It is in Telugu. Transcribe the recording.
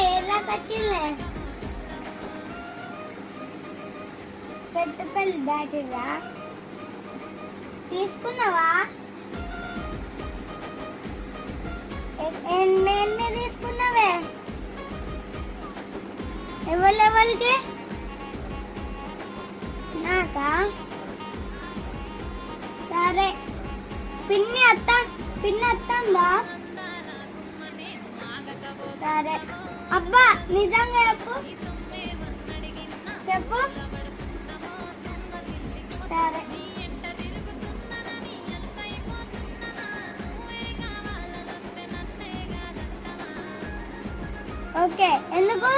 ఏళ్ళకొచ్చిందే పెద్దపల్లి దాటిరా తీసుకున్నావా? ఎన్ని తీసుకున్నావే? ఎవరికి? నాకా? సరే పిన్ని అత్తందా? సరే అబ్బా నిజంగా చెప్పు సరే ఓకే ఎందుకు